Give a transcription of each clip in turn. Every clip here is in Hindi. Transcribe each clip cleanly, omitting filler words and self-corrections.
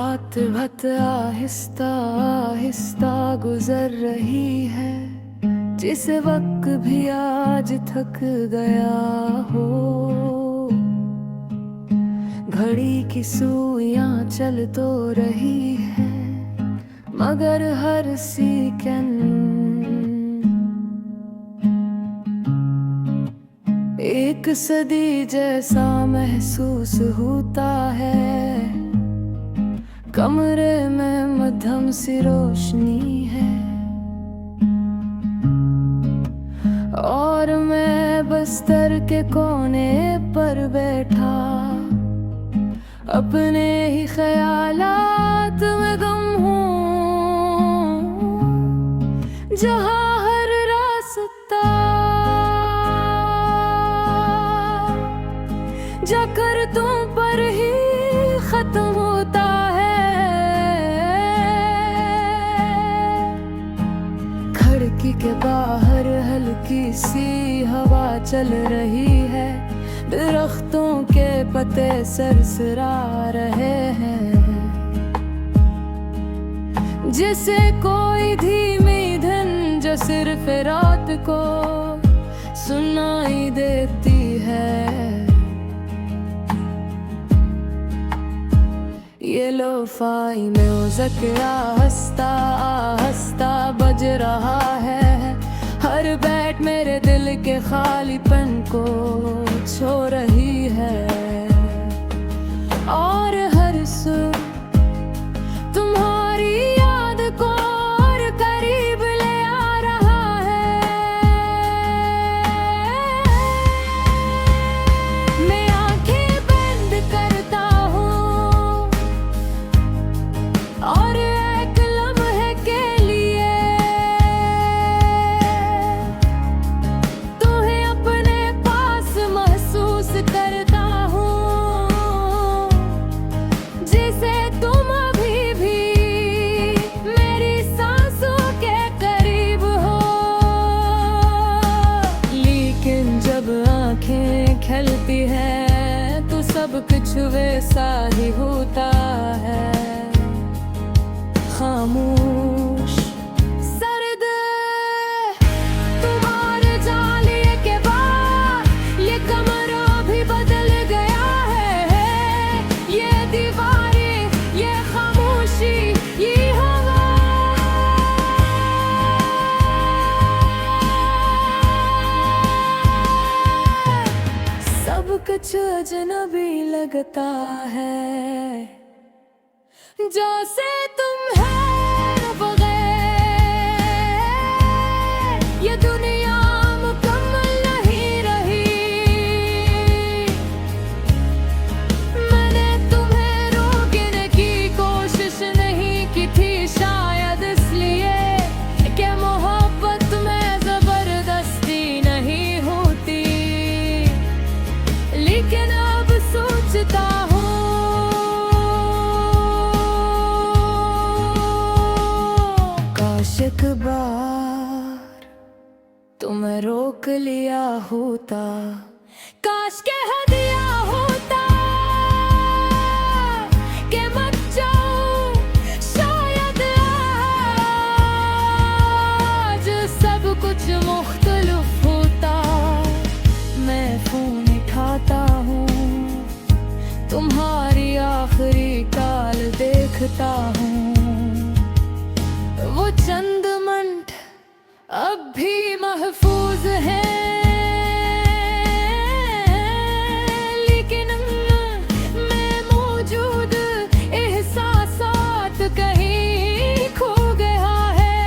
रात भत आहिस्ता आहिस्ता गुजर रही है, जिस वक्त भी आज थक गया हो। घड़ी की सुइयां चल तो रही है, मगर हर सेकंड एक सदी जैसा महसूस होता है। कमरे में मध्यम सी रोशनी है और मैं बस्तर के कोने पर बैठा अपने ही ख्यालात में गम हूँ, जहाँ हर रास्ता जाकर तुम पर ही खत्म होता है। खिड़की के बाहर हल्की सी हवा चल रही है, दरख्तों के पत्ते सरसरा रहे हैं, जिसे कोई धीमी धुन जो सिर्फ रात को सुनाई देती है। ये लोफाई म्यूजिक आहिस्ता आहिस्ता बज रहा है, हर बैट मेरे दिल के खालीपन को छो रही है, और हर सुर तुम्हारी याद को और करीब ले आ रहा है। मैं आंखें बंद करता हूँ और एक लम्हे के लिए तुम्हें अपने पास महसूस करता हूँ, जिसे तुम अभी भी मेरी सांसों के करीब हो। लेकिन जब आंखें खिलती हैं तो सब कुछ वैसा ही होता है, खामोश सर्द तुम्हारे जालिए के बाद ये कमरा भी बदल गया है। ये दीवारें, ये खामोशी, ये हवा, सब कुछ अजनबी लगता है, जैसे तुम है बगैर ये दुनिया मुकम्मल नहीं रही। मैंने तुम्हें रोकने की कोशिश नहीं की थी, शायद इसलिए कि मोहब्बत में जबरदस्ती नहीं होती। लेकिन अब सोचता हूँ एक बार तुम्हें रोक लिया होता, काश कह दिया होता कि मत जाओ, शायद आज सब कुछ मुख्तलिफ होता। मैं फोन उठाता हूँ, तुम्हारी आखिरी कॉल देखता हूँ, वो चंद मिनट अब भी महफूज है। लेकिन मैं मौजूद एहसासात कहीं खो गया है,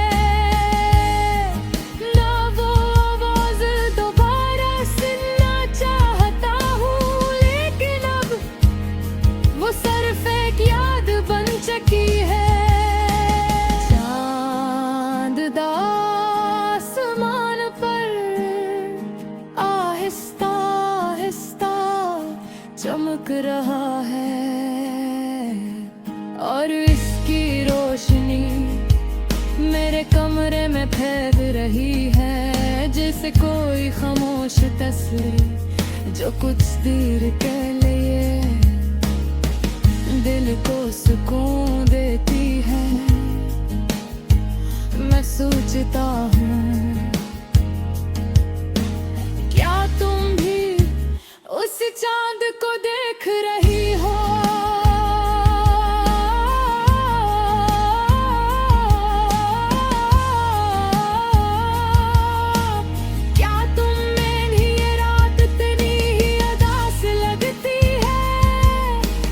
ना वो आवाज दोबारा सुनना चाहता हूँ। लेकिन अब वो सिर्फ एक याद बन चुकी है, आसमान पर आहिस्ता आहिस्ता चमक रहा है, और इसकी रोशनी मेरे कमरे में फैल रही है, जैसे कोई खामोश तस्वीर जो कुछ देर के लिए दिल को सुकून देती है। मैं सोचता हूँ क्या तुम भी उस चांद को देख रही हो। क्या तुम में भी ये रात इतनी ही उदास लगती है,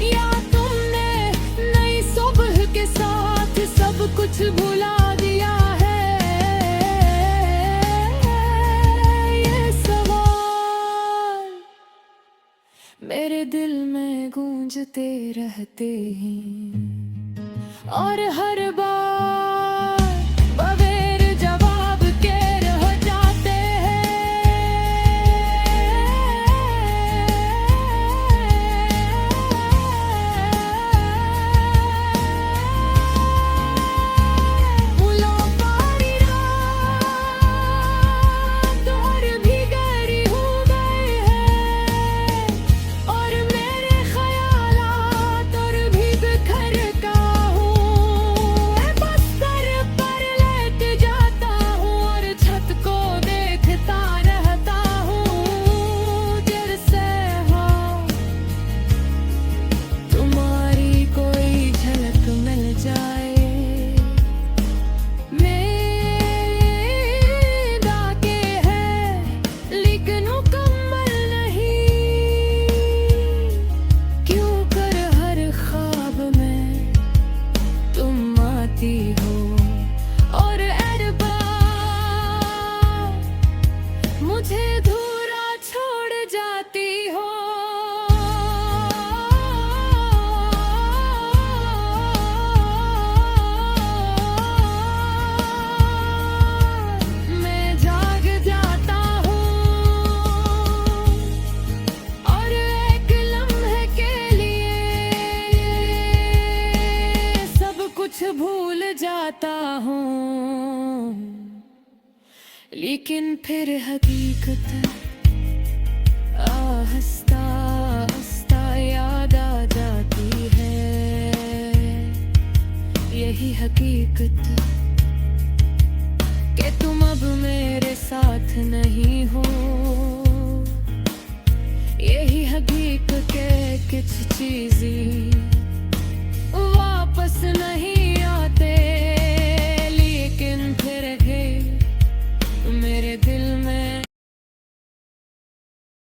या तुमने नई सुबह के साथ सब कुछ भुला दिया है। ये सवाल मेरे दिल में गूंजते रहते हैं, और हर बार बगैर जवाब के रह जाते हैं। फूलों वाली रात और भी गहरी हो गई है, और मेरे ख्यालात और भी बिखर का हूँ। बस्तर पर लेट जाता हूँ और छत को देखता रहता हूँ। देर से हो तुम्हारी कोई झलक मिल जाए। मेरी डाके है लेकिन मुकम्मल नहीं, क्यों कर हर ख्वाब में तुम आती हो, और हर बार मुझे अधूरा छोड़ जाती हो। मैं जाग जाता हूँ और एक लम्हे के लिए सब कुछ भूल जाता हूँ, लेकिन फिर हकीकत आहिस्ता आहिस्ता याद आ जाती है। यही हकीकत कि तुम अब मेरे साथ नहीं हो। यही हकीकत के कुछ चीज़ें वापस नहीं